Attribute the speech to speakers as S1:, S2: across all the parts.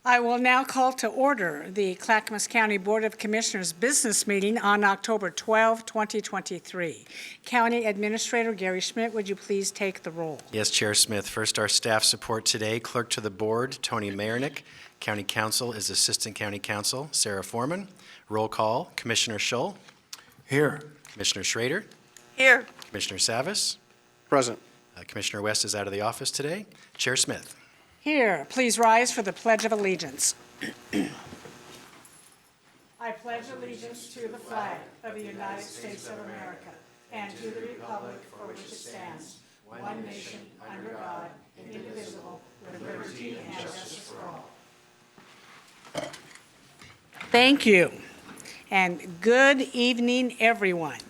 S1: I will now call to order the Clackamas County Board of Commissioners business meeting on October 12, 2023. County Administrator Gary Schmidt, would you please take the roll?
S2: Yes, Chair Smith. First, our staff support today. Clerk to the Board, Tony Marinick. County Counsel is Assistant County Counsel, Sarah Foreman. Roll call, Commissioner Schull.
S3: Here.
S2: Commissioner Schrader.
S4: Here.
S2: Commissioner Savas.
S3: Present.
S2: Commissioner West is out of the office today. Chair Smith.
S1: Here, please rise for the Pledge of Allegiance. I pledge allegiance to the flag of the United States of America and to the republic for which it stands, one nation, under God, indivisible, with liberty and justice for all. Thank you, and good evening, everyone.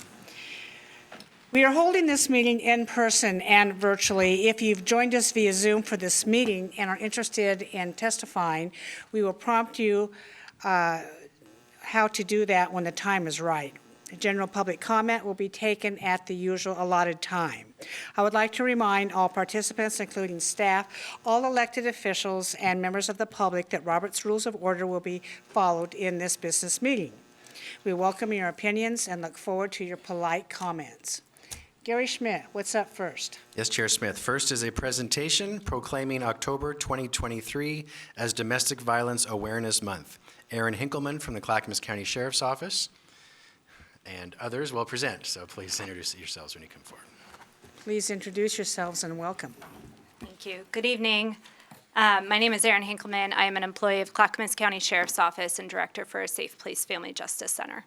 S1: We are holding this meeting in person and virtually. If you've joined us via Zoom for this meeting and are interested in testifying, we will prompt you how to do that when the time is right. General public comment will be taken at the usual allotted time. I would like to remind all participants, including staff, all elected officials, and members of the public that Robert's Rules of Order will be followed in this business meeting. We welcome your opinions and look forward to your polite comments. Gary Schmidt, what's up first?
S2: Yes, Chair Smith. First is a presentation proclaiming October 2023 as Domestic Violence Awareness Month. Aaron Hinkleman from the Clackamas County Sheriff's Office and others will present, so please introduce yourselves when you come forward.
S1: Please introduce yourselves and welcome.
S4: Thank you. Good evening. My name is Aaron Hinkleman. I am an employee of Clackamas County Sheriff's Office and Director for a Safe Place Family Justice Center.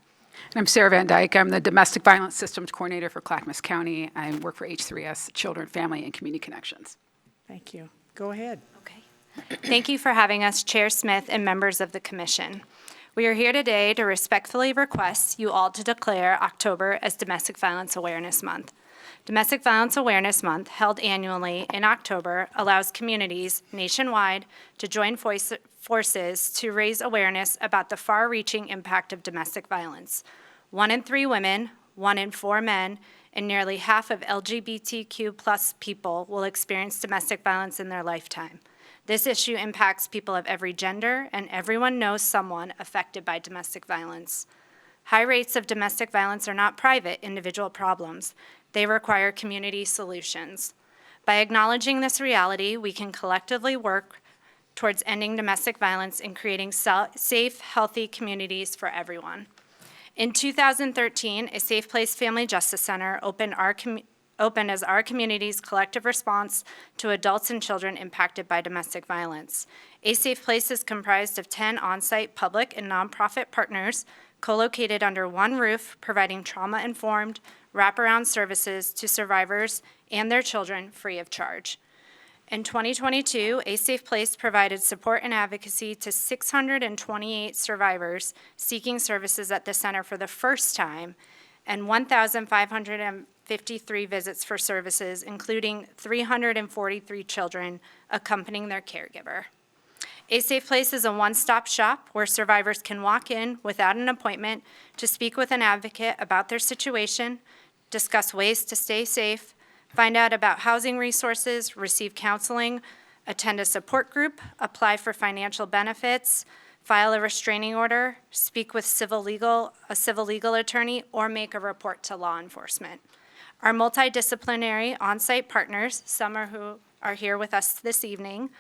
S5: I'm Sarah Van Dyke. I'm the Domestic Violence Systems Coordinator for Clackamas County. I work for H3S, Children, Family, and Community Connections.
S1: Thank you. Go ahead.
S4: Okay. Thank you for having us, Chair Smith and members of the Commission. We are here today to respectfully request you all to declare October as Domestic Violence Awareness Month. Domestic Violence Awareness Month, held annually in October, allows communities nationwide to join forces to raise awareness about the far-reaching impact of domestic violence. 1 in 3 women, 1 in 4 men, and nearly half of LGBTQ+ people will experience domestic violence in their lifetime. This issue impacts people of every gender, and everyone knows someone affected by domestic violence. High rates of domestic violence are not private individual problems. They require community solutions. By acknowledging this reality, we can collectively work towards ending domestic violence and creating safe, healthy communities for everyone. In 2013, a Safe Place Family Justice Center opened as our community's collective response to adults and children impacted by domestic violence. A Safe Place is comprised of 10 on-site public and nonprofit partners co-located under one roof, providing trauma-informed, wraparound services to survivors and their children free of charge. In 2022, A Safe Place provided support and advocacy to 628 survivors seeking services at the center for the first time, and 1,553 visits for services, including 343 children accompanying their caregiver. A Safe Place is a one-stop shop where survivors can walk in without an appointment to speak with an advocate about their situation, discuss ways to stay safe, find out about housing resources, receive counseling, attend a support group, apply for financial benefits, file a restraining order, speak with a civil legal attorney, or make a report to law enforcement. Our multidisciplinary on-site partners, some who are here with us this evening,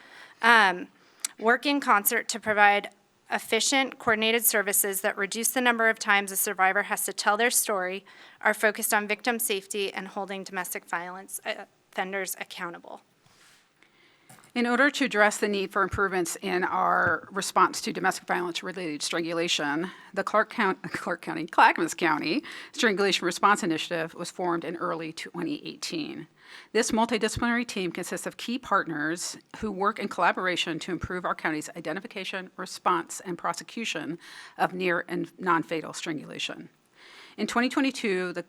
S4: work in concert to provide efficient, coordinated services that reduce the number of times a survivor has to tell their story, are focused on victim safety and holding domestic violence offenders accountable.
S5: In order to address the need for improvements in our response to domestic violence-related strangulation, the Clackamas County Strangulation Response Initiative was formed in early 2018. This multidisciplinary team consists of key partners who work in collaboration to improve our county's identification, response, and prosecution of near and non-fatal strangulation. In 2022, the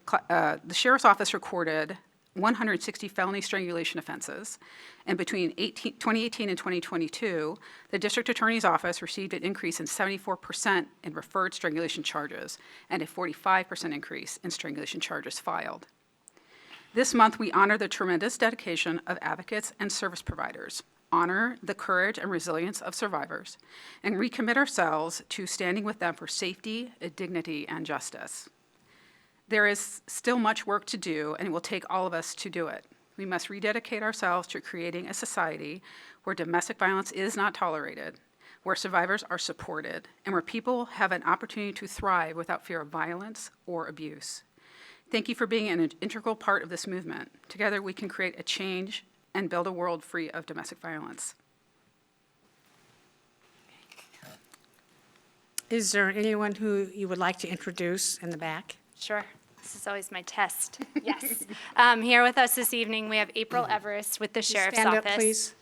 S5: Sheriff's Office recorded 160 felony strangulation offenses, and between 2018 and 2022, the District Attorney's Office received an increase in 74% in referred strangulation charges and a 45% increase in strangulation charges filed. This month, we honor the tremendous dedication of advocates and service providers. honor the courage and resilience of survivors, and recommit ourselves to standing with them for safety, dignity, and justice. There is still much work to do, and it will take all of us to do it. We must rededicate ourselves to creating a society where domestic violence is not tolerated, where survivors are supported, and where people have an opportunity to thrive without fear of violence or abuse. Thank you for being an integral part of this movement. Together, we can create a change and build a world free of domestic violence.
S1: Is there anyone who you would like to introduce in the back?
S4: Sure. This is always my test. Yes. Here with us this evening, we have April Everest with the Sheriff's
S1: Stand
S4: Office.
S1: up, please.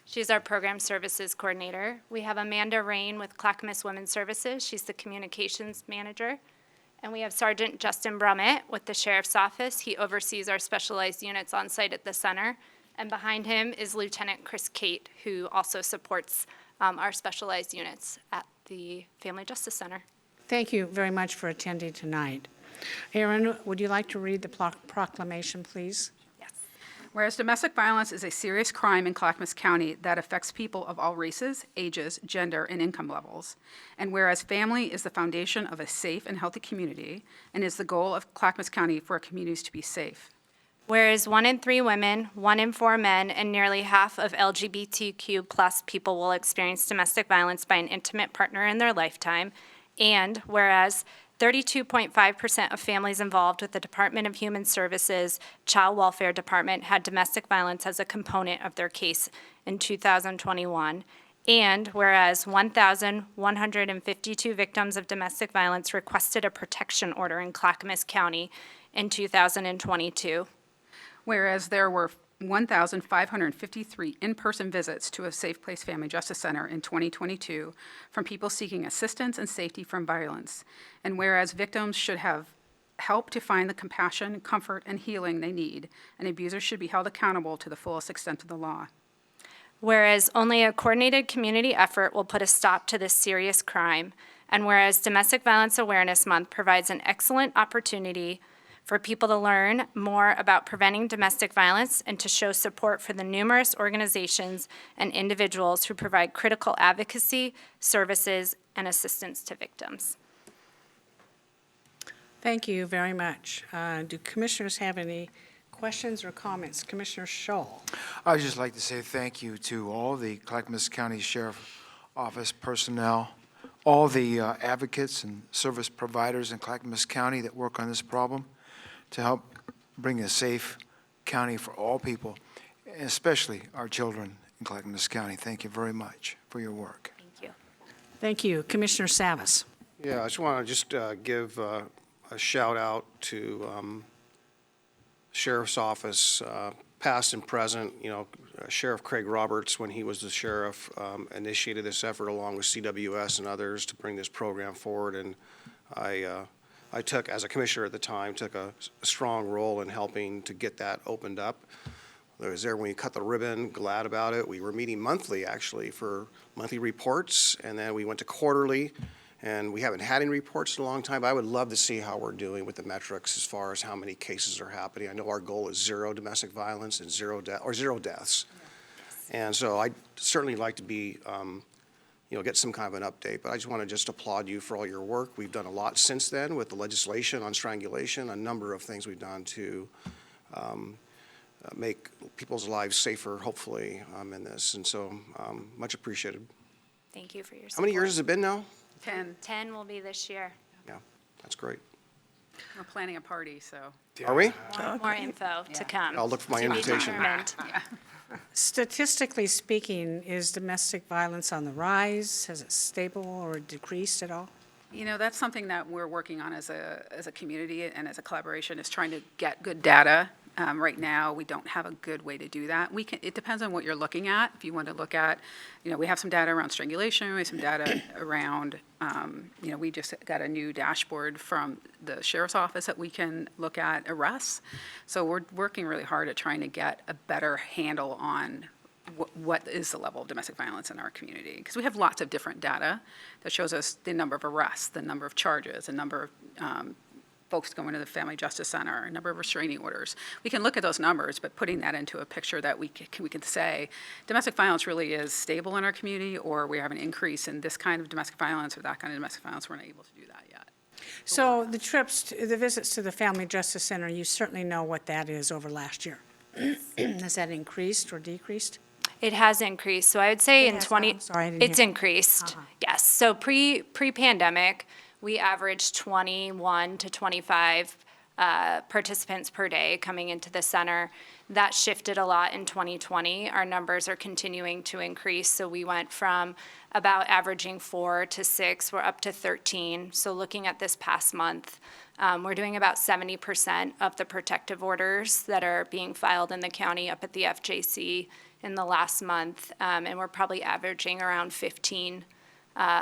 S4: She's our Program Services Coordinator. We have Amanda Rain with Clackamas Women's Services. She's the Communications Manager. And we have Sergeant Justin Brummett with the Sheriff's Office. He oversees our specialized units on site at the center. And behind him is Lieutenant Chris Cate, who also supports our specialized units at the Family Justice Center.
S1: Thank you very much for attending tonight. Aaron, would you like to read the proclamation, please?
S4: Yes.
S5: Whereas domestic violence is a serious crime in Clackamas County that affects people of all races, ages, gender, and income levels, and whereas family is the foundation of a safe and healthy community and is the goal of Clackamas County for our communities to be safe.
S4: Whereas 1 in 3 women, 1 in 4 men, and nearly half of LGBTQ plus people will experience domestic violence by an intimate partner in their lifetime, and whereas 32.5% of families involved with the Department of Human Services Child Welfare Department had domestic violence as a component of their case in 2021. And whereas 1,152 victims of domestic violence requested a protection order in Clackamas County in 2022.
S5: Whereas there were 1,553 in-person visits to a Safe Place Family Justice Center in 2022 from people seeking assistance and safety from violence. And whereas victims should have help to find the compassion, comfort, and healing they need, and abusers should be held accountable to the fullest extent of the law.
S4: Whereas only a coordinated community effort will put a stop to this serious crime. And whereas Domestic Violence Awareness Month provides an excellent opportunity for people to learn more about preventing domestic violence and to show support for the numerous organizations and individuals who provide critical advocacy, services, and assistance to victims.
S1: Thank you very much. Do commissioners have any questions or comments? Commissioner Scholl.
S3: I would just like to say thank you to all the Clackamas County Sheriff Office personnel, all the advocates and service providers in Clackamas County that work on this problem to help bring a safe county for all people, especially our children in Clackamas County. Thank you very much for your work.
S4: Thank you.
S1: Thank you. Commissioner Savas.
S6: Yeah, I just want to give a shout out to Sheriff's Office, past and present. You know, Sheriff Craig Roberts, when he was the sheriff, initiated this effort along with CWS and others to bring this program forward. And I took, as a commissioner at the time, took a strong role in helping to get that opened up. I was there when we cut the ribbon, glad about it. We were meeting monthly, actually, for monthly reports, and then we went to quarterly, and we haven't had any reports in a long time, but I would love to see how we're doing with the metrics as far as how many cases are happening. I know our goal is 0 domestic violence and 0 deaths. And so I'd certainly like to be, get some kind of an update, but I just want to just applaud you for all your work. We've done a lot since then with the legislation on strangulation, a number of things we've done to make people's lives safer, hopefully, in this. And so much appreciated.
S4: Thank you for your support.
S6: How many years has it been now?
S5: 10.
S4: 10 will be this year.
S6: Yeah, that's great.
S5: We're planning a party, so.
S6: Are we?
S4: More info to come.
S6: I'll look for my
S4: To be
S6: invitation.
S4: determined.
S1: Statistically speaking, is domestic violence on the rise? Has it stable or decreased at all?
S5: You know, that's something that we're working on as a community and as a collaboration, is trying to get good data. Right now, we don't have a good way to do that. It depends on what you're looking at. If you want to look at, we have some data around strangulation, we have some data around, we just got a new dashboard from the sheriff's office that we can look at arrests. So we're working really hard at trying to get a better handle on what is the level of domestic violence in our community. Because we have lots of different data that shows us the number of arrests, the number of charges, the number of folks going to the Family Justice Center, number of restraining orders. We can look at those numbers, but putting that into a picture that we can say, domestic violence really is stable in our community, or we have an increase in this kind of domestic violence or that kind of domestic violence, we're not able to do that yet.
S1: So the visits to the Family Justice Center, you certainly know what that is over last year. Has that increased or decreased?
S4: It has increased, so I would say
S1: It
S4: in
S1: has
S4: 20.
S1: what? I'm sorry, I didn't
S4: It's
S1: hear.
S4: increased, yes. So pre-pandemic, we averaged 21 to 25 participants per day coming into the center. That shifted a lot in 2020. Our numbers are continuing to increase, so we went from about averaging 4 to 6, we're up to 13. So looking at this past month, we're doing about 70% of the protective orders that are being filed in the county up at the FJC in the last month, and we're probably averaging around 15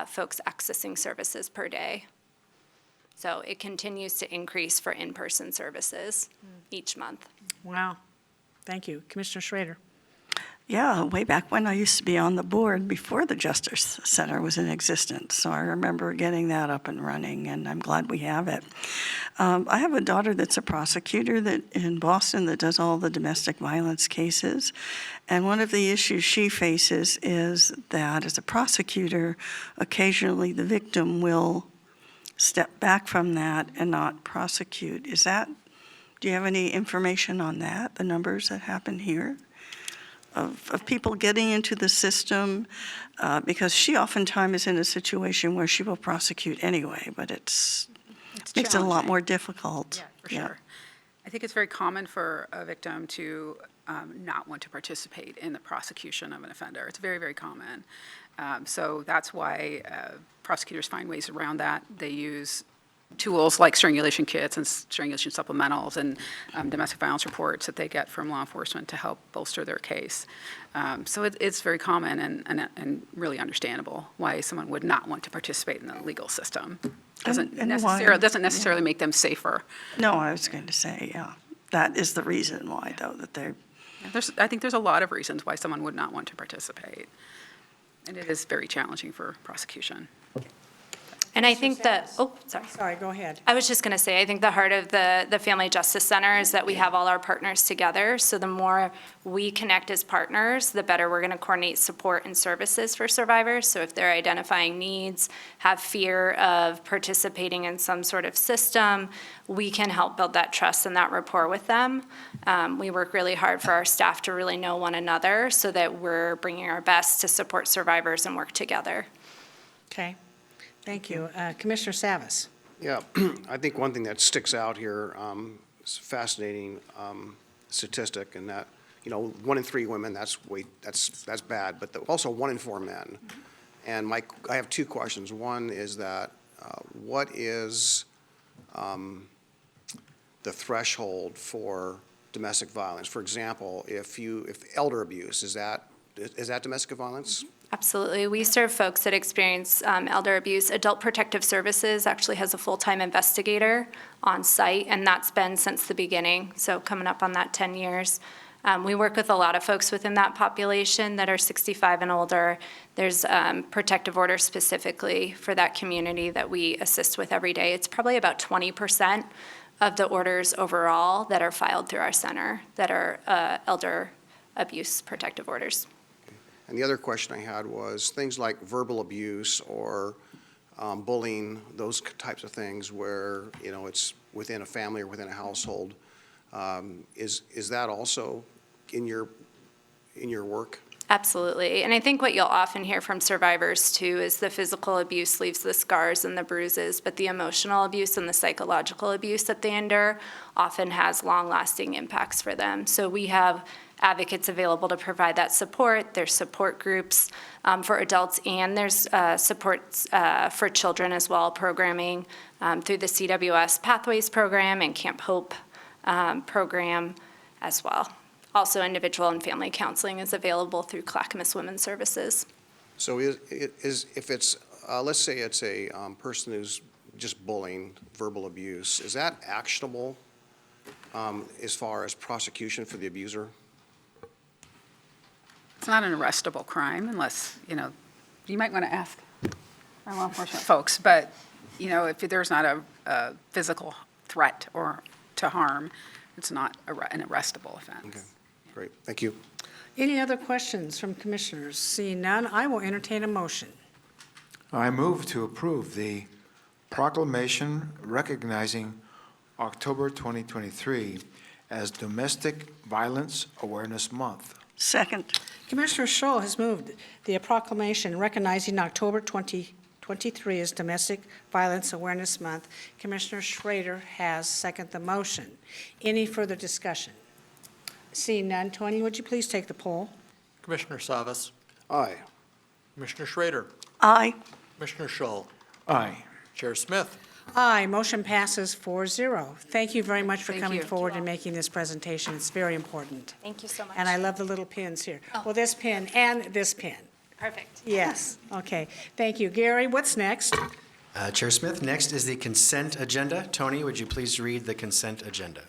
S4: folks accessing services per day. So it continues to increase for in-person services each month.
S1: Wow, thank you. Commissioner Schrader?
S7: Yeah, way back when I used to be on the board before the Justice Center was in existence. So I remember getting that up and running, and I'm glad we have it. I have a daughter that's a prosecutor in Boston that does all the domestic violence cases. And one of the issues she faces is that as a prosecutor, occasionally the victim will step back from that and not prosecute. Do you have any information on that, the numbers that happen here? Of people getting into the system, because she oftentimes is in a situation where she will prosecute anyway, but makes it a lot
S5: challenging.
S7: more difficult.
S5: Yeah, for sure. I think it's very common for a victim to not want to participate in the prosecution of an offender. It's very, very common. So that's why prosecutors find ways around that. They use tools like strangulation kits and strangulation supplementals and domestic violence reports that they get from law enforcement to help bolster their case. So it's very common and really understandable why someone would not want to participate in the legal system. Doesn't necessarily make them safer.
S7: No, I was going to say, yeah, that is the reason why, though, that they're.
S5: I think there's a lot of reasons why someone would not want to participate. And it is very challenging for prosecution.
S4: And I think that, sorry.
S1: Sorry, go ahead.
S4: I was just going to say, I think the heart of the Family Justice Center is that we have all our partners together. So the more we connect as partners, the better we're going to coordinate support and services for survivors. So if they're identifying needs, have fear of participating in some sort of system, we can help build that trust and that rapport with them. We work really hard for our staff to really know one another so that we're bringing our best to support survivors and work together.
S1: Okay, thank you. Commissioner Savas?
S6: Yeah, I think one thing that sticks out here is a fascinating statistic, and that, 1 in 3 women, that's bad, but also 1 in 4 men. And I have 2 questions. One is that what is the threshold for domestic violence? For example, if elder abuse, is that domestic violence?
S4: Absolutely. We serve folks that experience elder abuse. Adult Protective Services actually has a full-time investigator on site, and that's been since the beginning, so coming up on that 10 years. We work with a lot of folks within that population that are 65 and older. There's protective orders specifically for that community that we assist with every day. It's probably about 20% of the orders overall that are filed through our center that are elder abuse protective orders.
S6: And the other question I had was things like verbal abuse or bullying, those types of things where, it's within a family or within a household. Is that also in your work?
S4: Absolutely. And I think what you'll often hear from survivors too is the physical abuse leaves the scars and the bruises, but the emotional abuse and the psychological abuse that they endure often has long-lasting impacts for them. So we have advocates available to provide that support. There's support groups for adults, and there's supports for children as well, programming through the CWS Pathways program and Camp Hope program as well. Also, individual and family counseling is available through Clackamas Women's Services.
S6: So if it's, let's say it's a person who's just bullying, verbal abuse, is that actionable as far as prosecution for the abuser?
S5: It's not an arrestable crime unless, you might want to ask our law enforcement folks, but, if there's not a physical threat or to harm, it's not an arrestable
S6: Okay,
S5: offense.
S6: great, thank you.
S1: Any other questions from commissioners? Seeing none, I will entertain a motion.
S3: I move to approve the proclamation recognizing October 2023 as Domestic Violence Awareness Month.
S7: Second.
S1: Commissioner Scholl has moved the proclamation recognizing October 2023 as Domestic Violence Awareness Month. Commissioner Schrader has seconded the motion. Any further discussion? Seeing none, Tony, would you please take the poll?
S8: Commissioner Savas,
S6: Aye.
S8: Commissioner Schrader,
S7: Aye.
S8: Commissioner Schull,
S3: Aye.
S8: Chair Smith.
S1: Aye, motion passes 4-0. Thank you very much for
S5: Thank
S1: coming
S5: you.
S1: forward and making this presentation. It's very important.
S4: Thank you so much.
S1: And I love the little pins here. Well, this pin and this pin.
S4: Perfect.
S1: Yes, okay. Thank you. Gary, what's next?
S2: Chair Smith, next is the consent agenda. Tony, would you please read the consent agenda?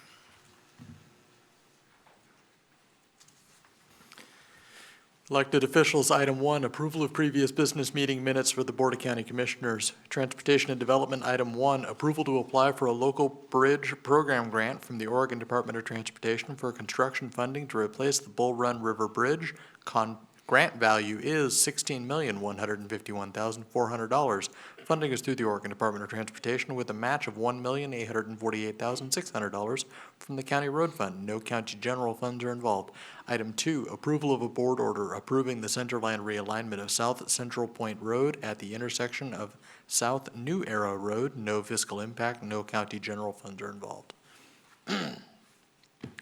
S8: Elected officials, item 1, approval of previous business meeting minutes for the Board of County Commissioners. Transportation and Development, item 1, approval to apply for a local bridge program grant from the Oregon Department of Transportation for construction funding to replace the Bull Run River Bridge. Grant value is $16,151,400. Funding is through the Oregon Department of Transportation with a match of $1,848,600 from the County Road Fund. No county general funds are involved. Item 2, approval of a board order approving the centerline realignment of South Central Point Road at the intersection of South New Arrow Road. No fiscal impact, no county general funds are involved.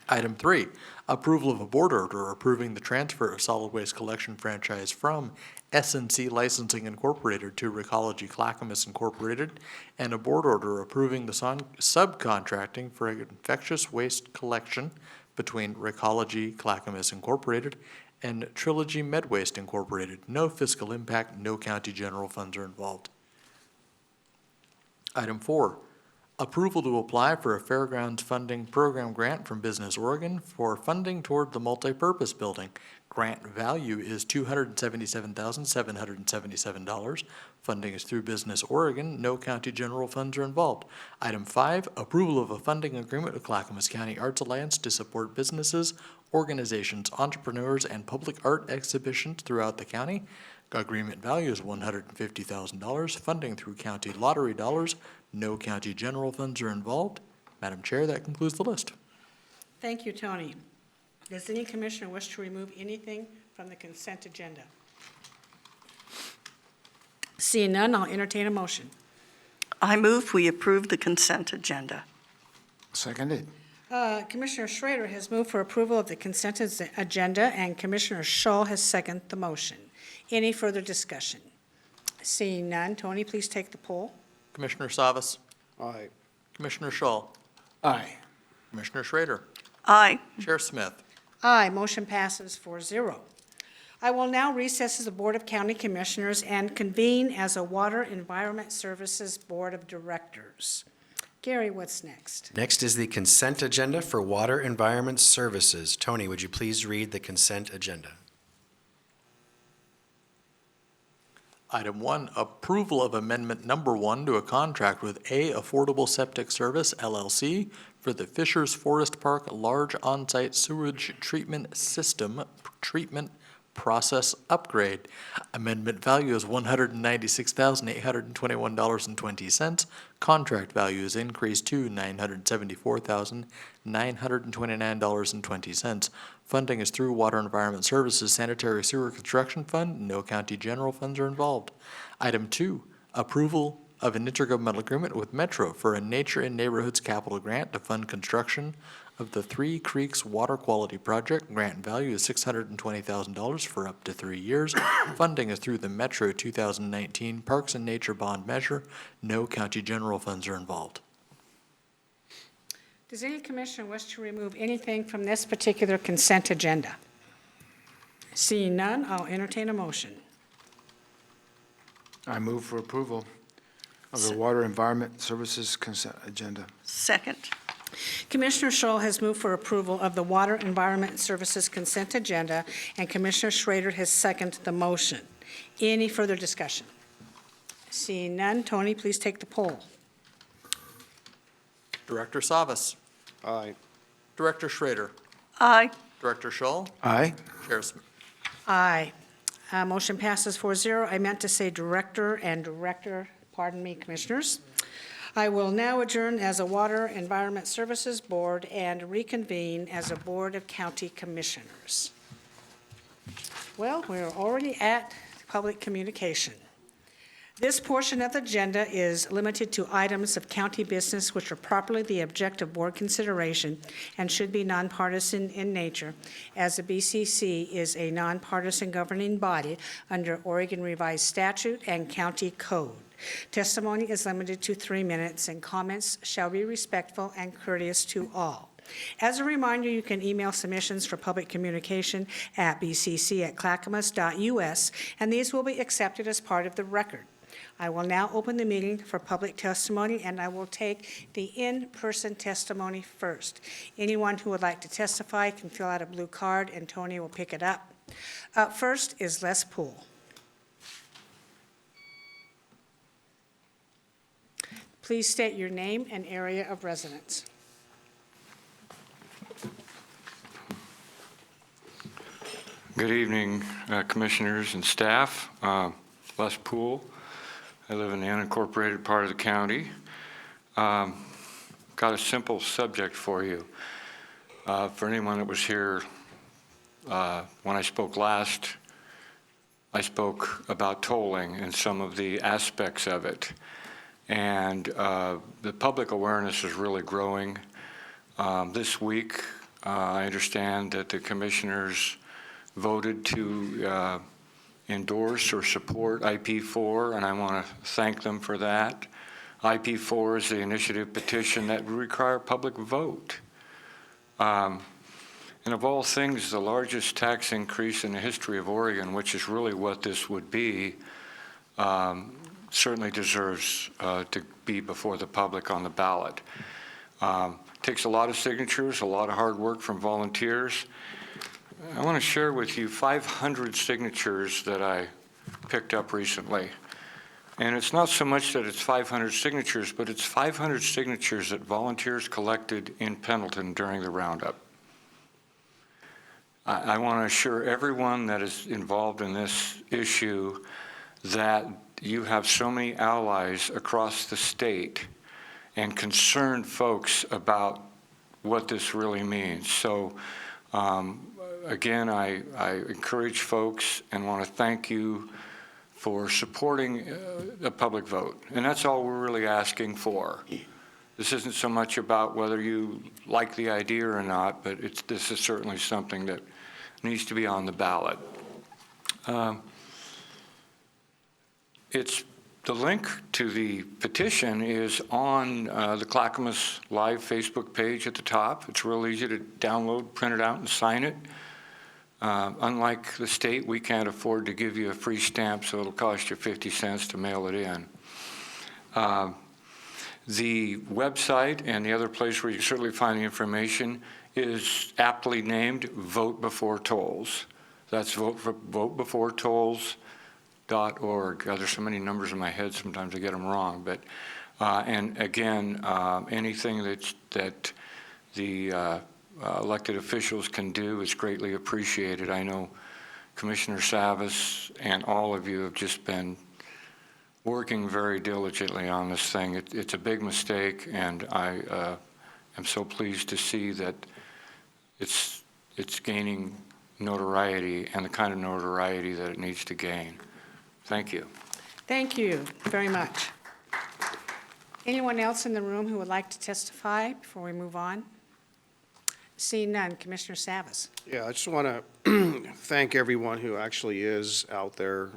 S8: Item 3, approval of a board order approving the transfer of solid waste collection franchise from S&C Licensing Incorporated to Recology Clackamas Incorporated, and a board order approving the subcontracting for infectious waste collection between Recology Clackamas Incorporated and Trilogy Medwaste Incorporated. No fiscal impact, no county general funds are involved. Item 4, approval to apply for a fairgrounds funding program grant from Business Oregon for funding toward the multipurpose building. Grant value is $277,777. Funding is through Business Oregon. No county general funds are involved. Item 5, approval of a funding agreement with Clackamas County Arts Alliance to support businesses, organizations, entrepreneurs, and public art exhibitions throughout the county. Agreement value is $150,000. Funding through county lottery dollars. No county general funds are involved. Madam Chair, that concludes the list.
S1: Thank you, Tony. Does any commissioner wish to remove anything from the consent agenda? Seeing none, I'll entertain a motion.
S7: I move we approve the consent agenda.
S3: Seconded.
S1: Commissioner Schrader has moved for approval of the consent agenda, and Commissioner Schull has seconded the motion. Any further discussion? Seeing none, Tony, please take the poll.
S8: Commissioner Savas,
S6: Aye.
S8: Commissioner Schull,
S3: Aye.
S8: Commissioner Schrader,
S7: Aye.
S8: Chair Smith.
S1: Aye, motion passes 4-0. I will now recess as the Board of County Commissioners and convene as a Water Environment Services Board of Directors. Gary, what's next?
S2: Next is the consent agenda for Water Environment Services. Tony, would you please read the consent agenda?
S8: Item 1, approval of amendment number 1 to a contract with A Affordable Septic Service, LLC, for the Fishers Forest Park Large On-Site Sewage Treatment System Treatment Process Upgrade. Amendment value is $196,821.20. Contract value is increased to $974,929.20. Funding is through Water Environment Services Sanitary Sewer Construction Fund. No county general funds are involved. Item 2, approval of an intergovernmental agreement with Metro for a Nature in Neighborhoods capital grant to fund construction of the Three Creeks Water Quality Project. Grant value is $620,000 for up to 3 years. Funding is through the Metro 2019 Parks and Nature Bond Measure. No county general funds are involved.
S1: Does any commissioner wish to remove anything from this particular consent agenda? Seeing none, I'll entertain a motion.
S3: I move for approval of the Water Environment Services consent agenda.
S7: Second.
S1: Commissioner Schull has moved for approval of the Water Environment Services consent agenda, and Commissioner Schrader has seconded the motion. Any further discussion? Seeing none, Tony, please take the poll.
S8: Director Savas.
S6: Aye.
S8: Director Schrader.
S7: Aye.
S8: Director Shull.
S3: Aye.
S8: Chair Smith.
S1: Aye. Motion passes 4-0. I meant to say director and director, pardon me, commissioners. I will now adjourn as a Water Environment Services Board and reconvene as a Board of County Commissioners. Well, we're already at public communication. This portion of the agenda is limited to items of county business which are properly the object of board consideration and should be nonpartisan in nature, as the BCC is a nonpartisan governing body under Oregon Revised Statute and County Code. Testimony is limited to 3 minutes, and comments shall be respectful and courteous to all. As a reminder, you can email submissions for public communication at bcc@clackamas.us, and these will be accepted as part of the record. I will now open the meeting for public testimony, and I will take the in-person testimony first. Anyone who would like to testify can fill out a blue card, and Tony will pick it up. Up first is Les Poole. Please state your name and area of residence.
S9: Good evening, commissioners and staff. Les Poole. I live in the unincorporated part of the county. Got a simple subject for you. For anyone that was here when I spoke last, I spoke about tolling and some of the aspects of it. And the public awareness is really growing. This week, I understand that the commissioners voted to endorse or support IP4, and I want to thank them for that. IP4 is the initiative petition that would require a public vote. And of all things, the largest tax increase in the history of Oregon, which is really what this would be, certainly deserves to be before the public on the ballot. Takes a lot of signatures, a lot of hard work from volunteers. I want to share with you 500 signatures that I picked up recently. And it's not so much that it's 500 signatures, but it's 500 signatures that volunteers collected in Pendleton during the roundup. I want to assure everyone that is involved in this issue that you have so many allies across the state and concerned folks about what this really means. So again, I encourage folks and want to thank you for supporting a public vote. And that's all we're really asking for. This isn't so much about whether you like the idea or not, but this is certainly something that needs to be on the ballot. The link to the petition is on the Clackamas Live Facebook page at the top. It's real easy to download, print it out, and sign it. Unlike the state, we can't afford to give you a free stamp, so it'll cost you 50 cents to mail it in. The website and the other place where you can certainly find the information is aptly named Vote Before Tolls. That's votebeforetolls.org. There's so many numbers in my head, sometimes I get them wrong. But and again, anything that the elected officials can do is greatly appreciated. I know Commissioner Savas and all of you have just been working very diligently on this thing. It's a big mistake, and I am so pleased to see that it's gaining notoriety and the kind of notoriety that it needs to gain. Thank you.
S1: Thank you very much. Anyone else in the room who would like to testify before we move on? Seeing none, Commissioner Savas.
S6: Yeah, I just want to thank everyone who actually is out there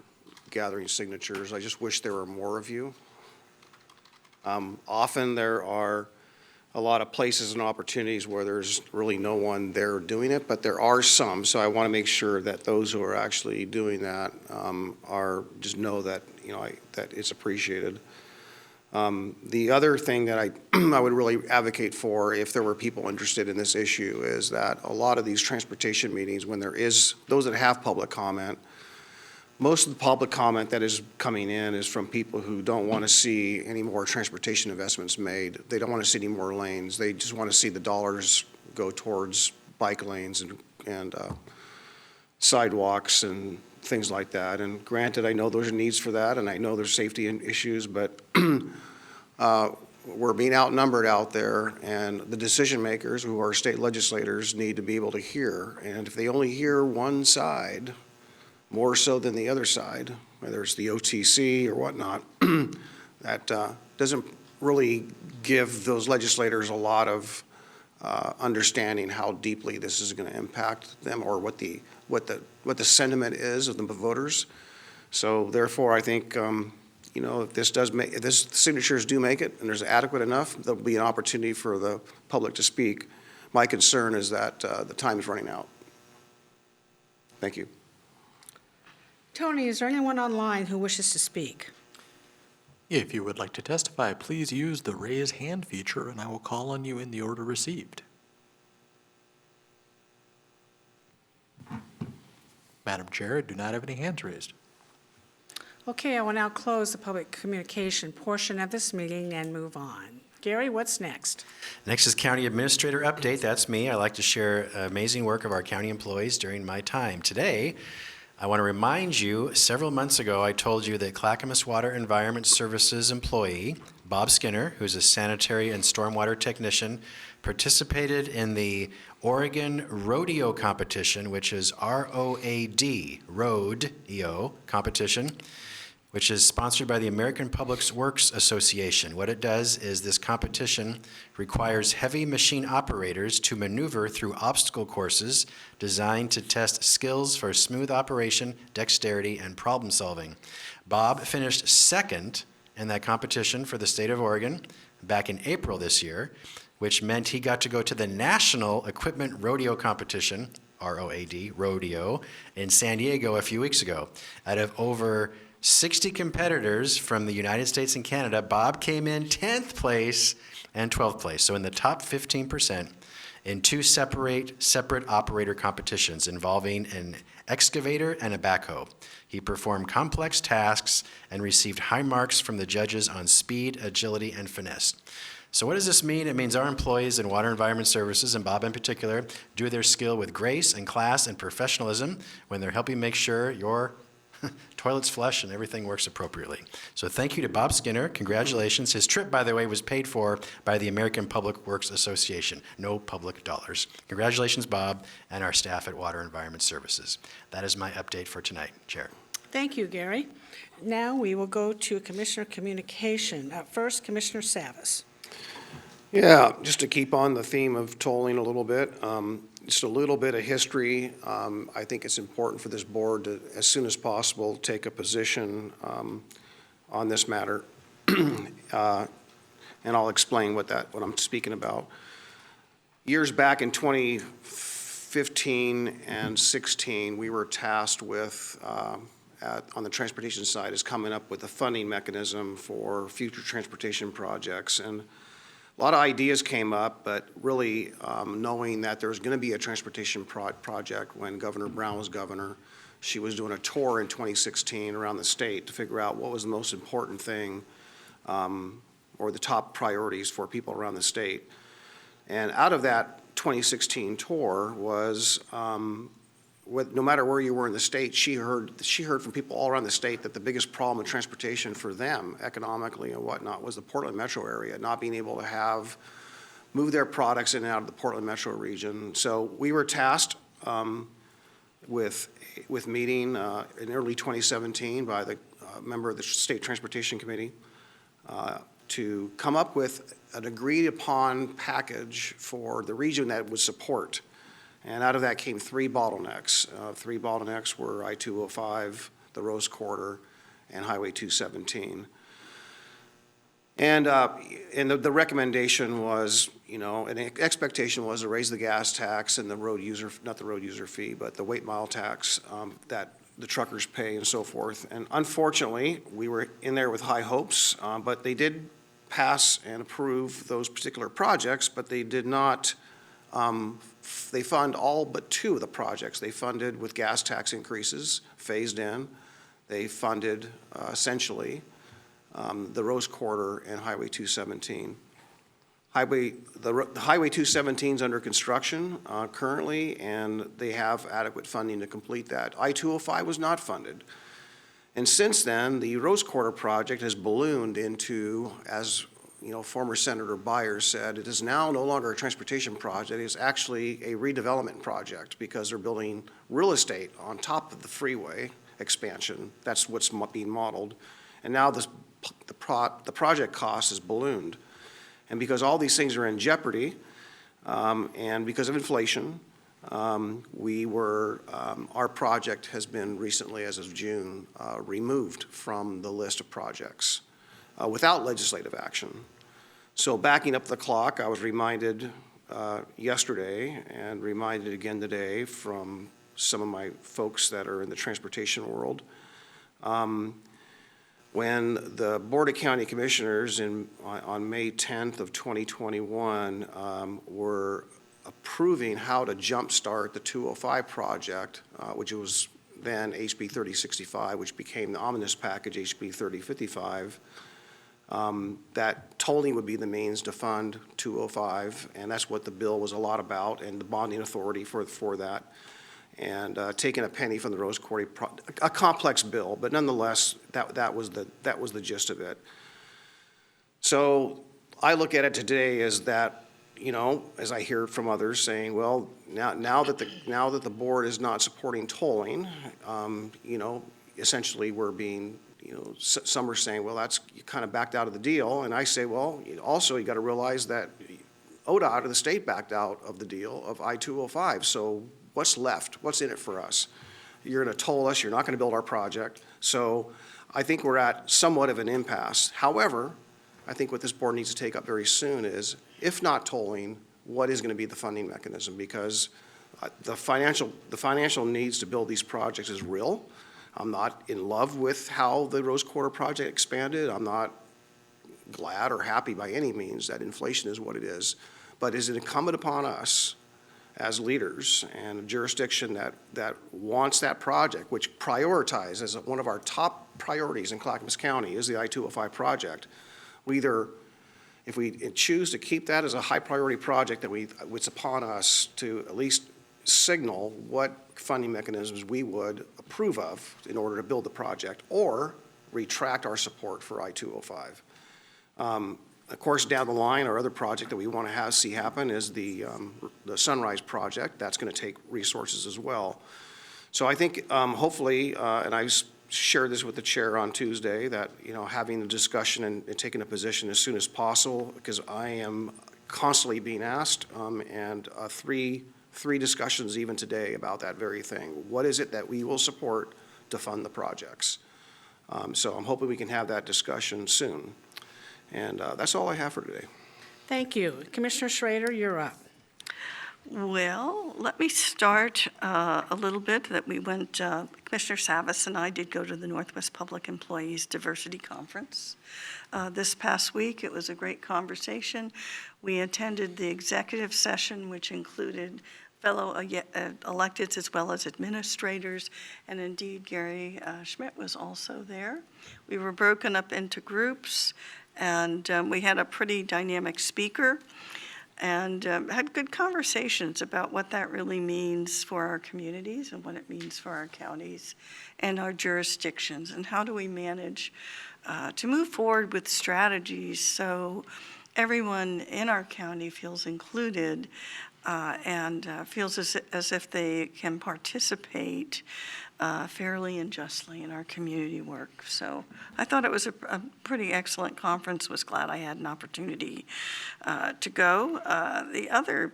S6: gathering signatures. I just wish there were more of you. Often there are a lot of places and opportunities where there's really no one there doing it, but there are some. So I want to make sure that those who are actually doing that just know that, that it's appreciated. The other thing that I would really advocate for, if there were people interested in this issue, is that a lot of these transportation meetings, when there is those that have public comment, most of the public comment that is coming in is from people who don't want to see any more transportation investments made. They don't want to see any more lanes. They just want to see the dollars go towards bike lanes and sidewalks and things like that. And granted, I know there's needs for that, and I know there's safety issues, but we're being outnumbered out there, and the decision makers, who are state legislators, need to be able to hear. And if they only hear one side, more so than the other side, whether it's the OTC or whatnot, that doesn't really give those legislators a lot of understanding how deeply this is going to impact them, or what the sentiment is of the voters. So therefore, I think if this signatures do make it, and there's adequate enough, there'll be an opportunity for the public to speak. My concern is that the time is running out. Thank you.
S1: Tony, is there anyone online who wishes to speak?
S8: If you would like to testify, please use the raise hand feature, and I will call on you in the order received. Madam Chair, I do not have any hands raised.
S1: Okay, I will now close the public communication portion of this meeting and move on. Gary, what's next?
S2: Next is County Administrator Update. That's me. I like to share amazing work of our county employees during my time. Today, I want to remind you, several months ago, I told you that Clackamas Water Environment Services employee, Bob Skinner, who's a sanitary and stormwater technician, participated in the Oregon Rodeo Competition, which is ROAD, Road, EO, competition, which is sponsored by the American Public Works Association. What it does is this competition requires heavy machine operators to maneuver through obstacle courses designed to test skills for smooth operation, dexterity, and problem solving. Bob finished second in that competition for the state of Oregon back in April this year, which meant he got to go to the National Equipment Rodeo Competition, ROAD, Rodeo, in San Diego a few weeks ago. Out of over 60 competitors from the United States and Canada, Bob came in 10th place and 12th place, so in the top 15% in two separate operator competitions involving an excavator and a backhoe. He performed complex tasks and received high marks from the judges on speed, agility, and finesse. So what does this mean? It means our employees in Water Environment Services, and Bob in particular, do their skill with grace and class and professionalism when they're helping make sure your toilets flush and everything works appropriately. So thank you to Bob Skinner. Congratulations. His trip, by the way, was paid for by the American Public Works Association. No public dollars. Congratulations, Bob, and our staff at Water Environment Services. That is my update for tonight, Chair.
S1: Thank you, Gary. Now we will go to Commissioner Communication. First, Commissioner Savas.
S6: Yeah, just to keep on the theme of tolling a little bit, just a little bit of history. I think it's important for this board to, as soon as possible, take a position on this matter. And I'll explain what I'm speaking about. Years back in 2015 and 16, we were tasked with, on the transportation side, is coming up with a funding mechanism for future transportation projects. And a lot of ideas came up, but really knowing that there was going to be a transportation project when Governor Brown was governor, she was doing a tour in 2016 around the state to figure out what was the most important thing or the top priorities for people around the state. And out of that 2016 tour was, no matter where you were in the state, she heard from people all around the state that the biggest problem with transportation for them, economically and whatnot, was the Portland metro area, not being able to move their products in and out of the Portland metro region. So we were tasked with meeting in early 2017 by the member of the State Transportation Committee to come up with an agreed upon package for the region that would support. And out of that came three bottlenecks. Three bottlenecks were I-205, the Rose Corridor, and Highway 217. And the recommendation was, an expectation was to raise the gas tax and the road user, not the road user fee, but the weight mile tax that the truckers pay and so forth. And unfortunately, we were in there with high hopes, but they did pass and approve those particular projects, but they did not they fund all but two of the projects. They funded with gas tax increases phased in. they funded essentially the Rose Quarter and Highway 217. The Highway 217 is under construction currently, and they have adequate funding to complete that. I-205 was not funded. And since then, the Rose Quarter project has ballooned into, as you know, former Senator Byers said, it is now no longer a transportation project. It's actually a redevelopment project because they're building real estate on top of the freeway expansion. That's what's being modeled. And now the project cost is ballooned. And because all these things are in jeopardy, and because of inflation, our project has been recently, as of June, removed from the list of projects without legislative action. So backing up the clock, I was reminded yesterday and reminded again today from some of my folks that are in the transportation world. When the Board of County Commissioners on May 10th of 2021 were approving how to jumpstart the 205 project, which was then HB 3065, which became the omnibus package HB 3055, that tolling would be the means to fund 205, and that's what the bill was a lot about, and the bonding authority for that. And taking a penny from the Rose Quarry, a complex bill, but nonetheless, that was the gist of it. So I look at it today as that, you know, as I hear from others saying, well, now that the board is not supporting tolling, you know, essentially we're being, you know, some are saying, well, that's, you kind of backed out of the deal, and I say, well, also you got to realize that ODOT or the state backed out of the deal of I-205, so what's left? What's in it for us? You're going to toll us. You're not going to build our project. So I think we're at somewhat of an impasse. However, I think what this board needs to take up very soon is, if not tolling, what is going to be the funding mechanism? Because the financial needs to build these projects is real. I'm not in love with how the Rose Quarter project expanded. I'm not glad or happy by any means that inflation is what it is. But is it incumbent upon us as leaders and a jurisdiction that wants that project, which prioritizes as one of our top priorities in Clackamas County is the I-205 project. If we choose to keep that as a high priority project, that it's upon us to at least signal what funding mechanisms we would approve of in order to build the project, or retract our support for I-205. Of course, down the line, our other project that we want to see happen is the Sunrise project. That's going to take resources as well. So I think hopefully, and I shared this with the chair on Tuesday, that, you know, having the discussion and taking a position as soon as possible, because I am constantly being asked, and three discussions even today about that very thing. What is it that we will support to fund the projects? So I'm hoping we can have that discussion soon. And that's all I have for today.
S1: Thank you. Commissioner Schrader, you're up.
S7: Well, let me start a little bit that we went, Commissioner Savas and I did go to the Northwest Public Employees Diversity Conference this past week. It was a great conversation. We attended the executive session, which included fellow electeds as well as administrators, and indeed Gary Schmidt was also there. We were broken up into groups, and we had a pretty dynamic speaker, and had good conversations about what that really means for our communities and what it means for our counties and our jurisdictions, and how do we manage to move forward with strategies so everyone in our county feels included and feels as if they can participate fairly and justly in our community work. So I thought it was a pretty excellent conference. Was glad I had an opportunity to go. The other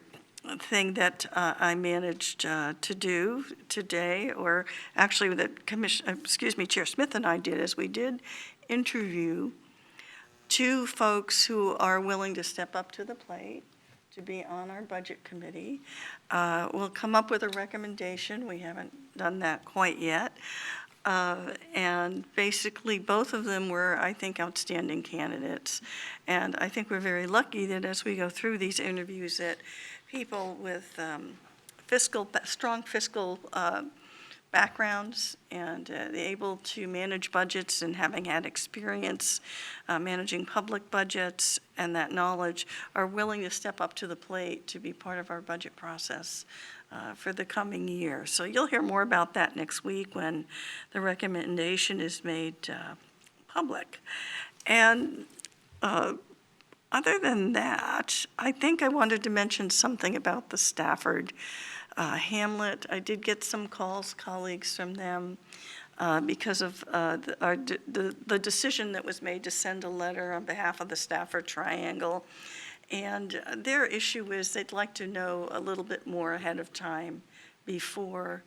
S7: thing that I managed to do today, or actually that Chair Smith and I did, is we did interview two folks who are willing to step up to the plate to be on our budget committee. We'll come up with a recommendation. We haven't done that quite yet. And basically, both of them were, I think, outstanding candidates. And I think we're very lucky that as we go through these interviews, that people with strong fiscal backgrounds and able to manage budgets, and having had experience managing public budgets and that knowledge, are willing to step up to the plate to be part of our budget process for the coming year. So you'll hear more about that next week when the recommendation is made public. And other than that, I think I wanted to mention something about the Stafford Hamlet. I did get some calls, colleagues from them, because of the decision that was made to send a letter on behalf of the Stafford Triangle. And their issue is they'd like to know a little bit more ahead of time before,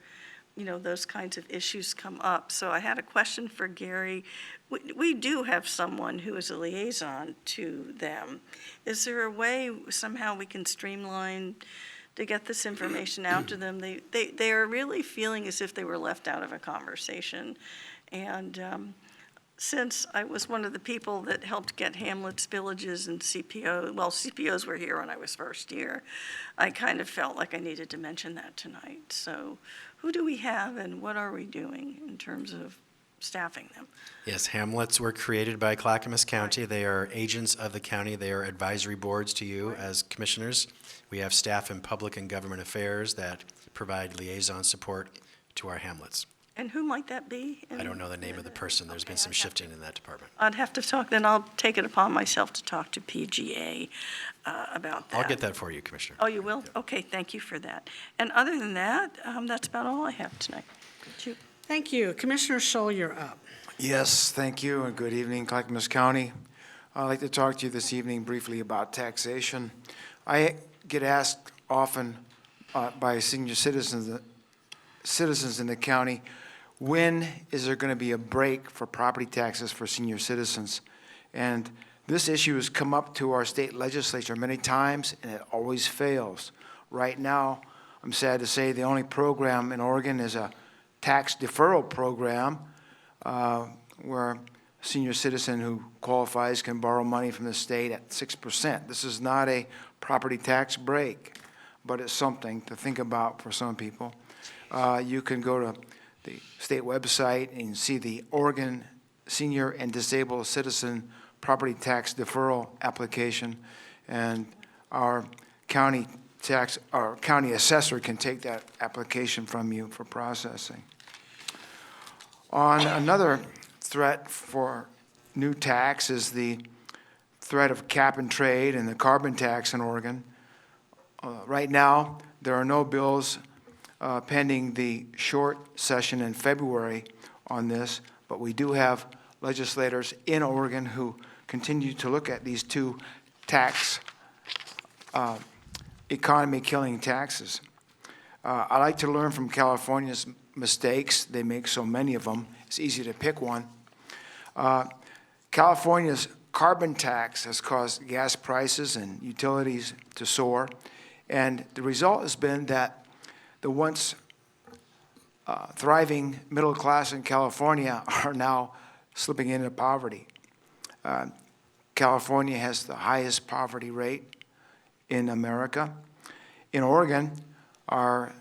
S7: those kinds of issues come up. So I had a question for Gary. We do have someone who is a liaison to them. Is there a way somehow we can streamline to get this information out to them? They are really feeling as if they were left out of a conversation. And since I was one of the people that helped get hamlets, villages, and CPOs were here when I was first here, I kind of felt like I needed to mention that tonight. So who do we have, and what are we doing in terms of staffing them?
S2: Yes, hamlets were created by Clackamas County. They are agents of the county. They are advisory boards to you as commissioners. We have staff in public and government affairs that provide liaison support to our hamlets.
S7: And who might that be?
S2: I don't know the name of the person. There's been some shifting in that department.
S7: I'd have to talk, then I'll take it upon myself to talk to PGA about that.
S2: I'll get that for you, Commissioner.
S7: Oh, you will?
S2: Yep.
S7: Okay, thank you for that. And other than that, that's about all I have tonight.
S1: Thank you. Commissioner Scholl, you're up.
S3: Yes, thank you, and good evening, Clackamas County. I'd like to talk to you this evening briefly about taxation. I get asked often by senior citizens in the county, when is there going to be a break for property taxes for senior citizens? And this issue has come up to our state legislature many times, and it always fails. Right now, I'm sad to say the only program in Oregon is a tax deferral program where a senior citizen who qualifies can borrow money from the state at 6%. This is not a property tax break, but it's something to think about for some people. You can go to the state website and see the Oregon Senior and Disabled Citizen Property Tax Deferral Application, and our county assessor can take that application from you for processing. On another threat for new tax is the threat of cap and trade and the carbon tax in Oregon. Right now, there are no bills pending the short session in February on this, but we do have legislators in Oregon who continue to look at these two tax economy-killing taxes. I like to learn from California's mistakes. They make so many of them. It's easy to pick one. California's carbon tax has caused gas prices and utilities to soar, and the result has been that the once thriving middle class in California are now slipping into poverty. California has the highest poverty rate in America. In Oregon, our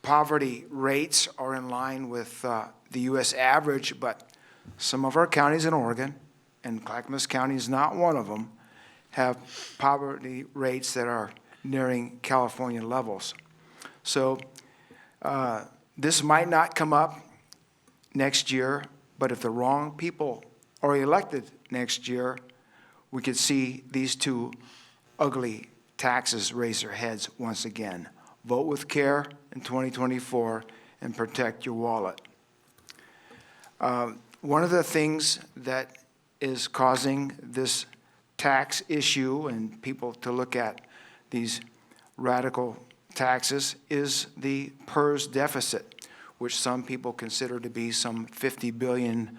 S3: poverty rates are in line with the U.S. average, but some of our counties in Oregon, and Clackamas County is not one of them, have poverty rates that are nearing California levels. So this might not come up next year, but if the wrong people are elected next year, we could see these two ugly taxes raise their heads once again. Vote with care in 2024 and protect your wallet. One of the things that is causing this tax issue and people to look at these radical taxes is the PERS deficit, which some people consider to be some $50 billion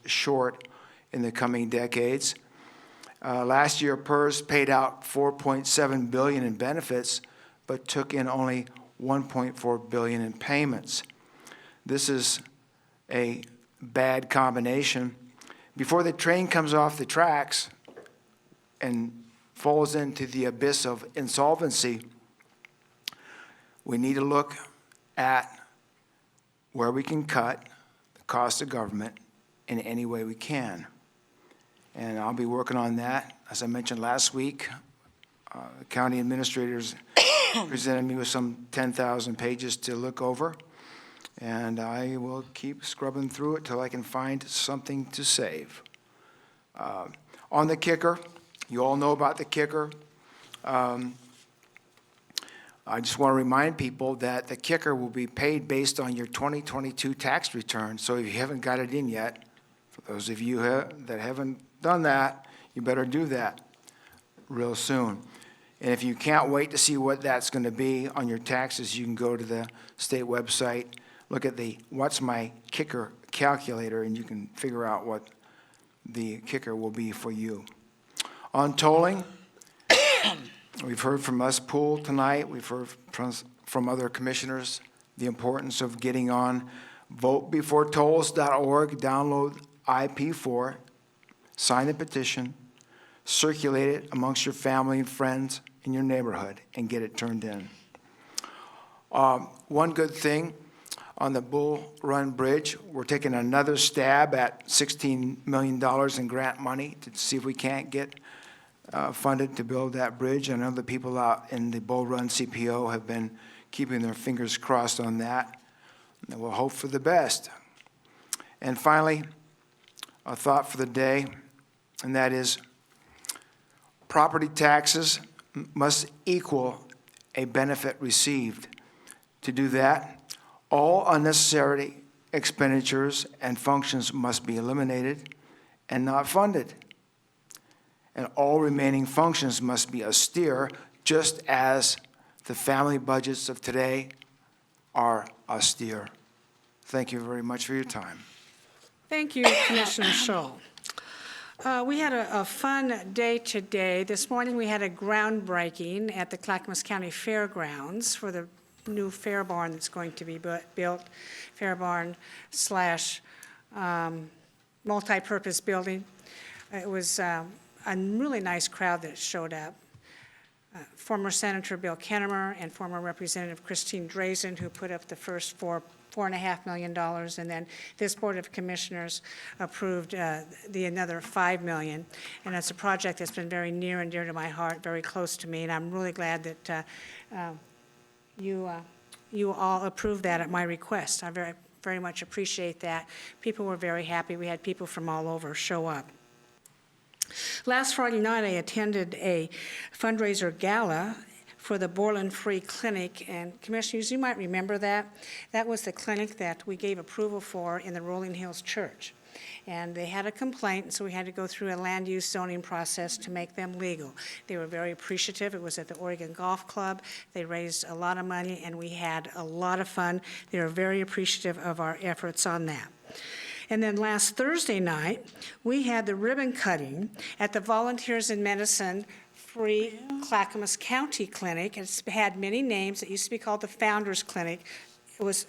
S3: short in the coming decades. Last year, PERS paid out $4.7 billion in benefits, but took in only $1.4 billion in payments. This is a bad combination. Before the train comes off the tracks and falls into the abyss of insolvency, we need to look at where we can cut the cost of government in any way we can. And I'll be working on that. As I mentioned last week, the county administrators presented me with some 10,000 pages to look over, and I will keep scrubbing through it till I can find something to save. On the kicker, you all know about the kicker. I just want to remind people that the kicker will be paid based on your 2022 tax return. So if you haven't got it in yet, for those of you that haven't done that, you better do that real soon. And if you can't wait to see what that's going to be on your taxes, you can go to the state website, look at the What's My Kicker calculator, and you can figure out what the kicker will be for you. On tolling, we've heard from us, Pool, tonight. We've heard from other commissioners the importance of getting on votebeforetolls.org, download IP4, sign the petition, circulate it amongst your family and friends in your neighborhood, and get it turned in. One good thing on the Bull Run Bridge, we're taking another stab at $16 million in grant money to see if we can't get funded to build that bridge. I know the people out in the Bull Run CPO have been keeping their fingers crossed on that, and we'll hope for the best. And finally, a thought for the day, and that is property taxes must equal a benefit received. To do that, all unnecessary expenditures and functions must be eliminated and not funded. And all remaining functions must be austere, just as the family budgets of today are austere. Thank you very much for your time.
S1: Thank you, Commissioner Scholl. We had a fun day today. This morning we had a groundbreaking at the Clackamas County Fairgrounds for the new fair barn that's going to be built, fair barn slash multi-purpose building. It was a really nice crowd that showed up. Former Senator Bill Kennemer and former Representative Christine Drazen, who put up the first $4.5 million, and then this Board of Commissioners approved another $5 million. And it's a project that's been very near and dear to my heart, very close to me, and I'm really glad that you all approved that at my request. I very, very much appreciate that. People were very happy. We had people from all over show up. Last Friday night, I attended a fundraiser gala for the Borland Free Clinic, and Commissioners, you might remember that. That was the clinic that we gave approval for in the Rolling Hills Church. And they had a complaint, so we had to go through a land use zoning process to make them legal. They were very appreciative. It was at the Oregon Golf Club. They raised a lot of money, and we had a lot of fun. They were very appreciative of our efforts on that. And then last Thursday night, we had the ribbon cutting at the Volunteers in Medicine Free Clackamas County Clinic. It's had many names. It used to be called the Founders Clinic. It was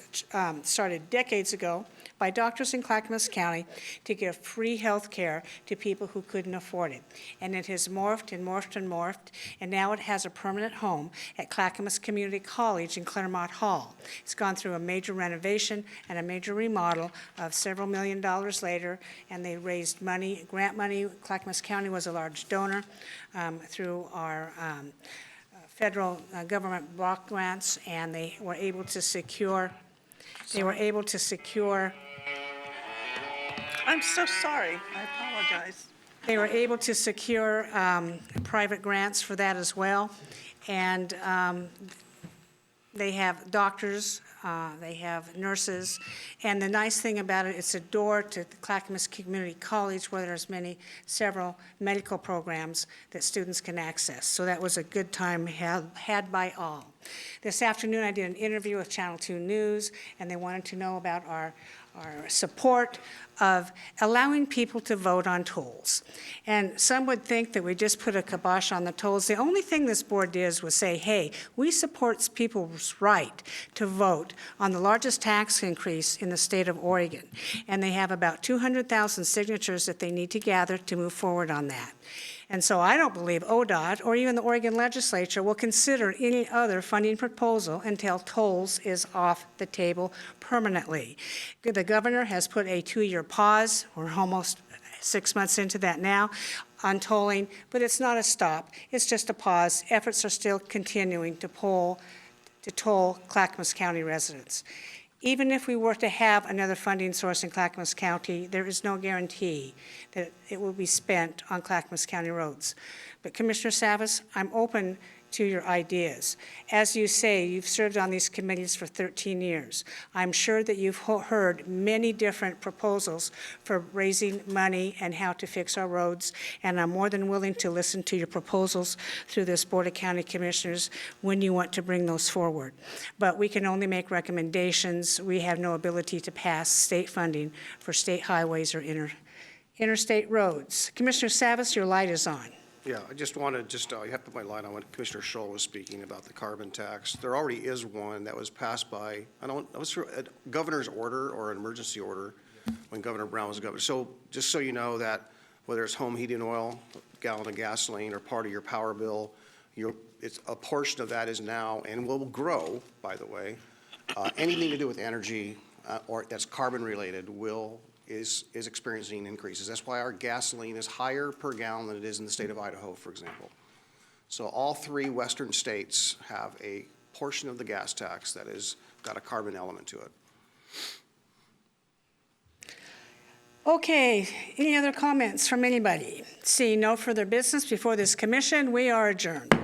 S1: started decades ago by doctors in Clackamas County to give free health care to people who couldn't afford it. And it has morphed and morphed and morphed, and now it has a permanent home at Clackamas Community College in Claremont Hall. It's gone through a major renovation and a major remodel of several $1 million later, and they raised money, grant money. Clackamas County was a large donor through our federal government block grants, and they were able to secure
S7: I'm so sorry. I apologize.
S1: They were able to secure private grants for that as well. And they have doctors, they have nurses. And the nice thing about it, it's a door to the Clackamas Community College where there's several medical programs that students can access. So that was a good time had by all. This afternoon, I did an interview with Channel 2 News, and they wanted to know about our support of allowing people to vote on tolls. And some would think that we just put a kibosh on the tolls. The only thing this board did was say, hey, we support people's right to vote on the largest tax increase in the state of Oregon. And they have about 200,000 signatures that they need to gather to move forward on that. And so I don't believe ODOT or even the Oregon legislature will consider any other funding proposal until tolls is off the table permanently. The governor has put a 2-year pause. We're almost 6 months into that now on tolling, but it's not a stop. It's just a pause. Efforts are still continuing to toll Clackamas County residents. Even if we were to have another funding source in Clackamas County, there is no guarantee that it will be spent on Clackamas County roads. But Commissioner Savas, I'm open to your ideas. As you say, you've served on these committees for 13 years. I'm sure that you've heard many different proposals for raising money and how to fix our roads, and I'm more than willing to listen to your proposals through this Board of County Commissioners when you want to bring those forward. But we can only make recommendations. We have no ability to pass state funding for state highways or interstate roads. Commissioner Savas, your light is on.
S6: Yeah, I just wanted, you have to put my light on when Commissioner Scholl was speaking about the carbon tax. There already is one that was passed by, I was sure, a governor's order or an emergency order when Governor Brown was governor. So just so you know that whether it's home heating oil, gallon of gasoline, or part of your power bill, it's a portion of that is now and will grow, by the way. Anything to do with energy or that's carbon related is experiencing increases. That's why our gasoline is higher per gallon than it is in the state of Idaho, for example. So all 3 western states have a portion of the gas tax that has got a carbon element to it.
S1: Okay, any other comments from anybody? Seeing no further business before this commission, we are adjourned.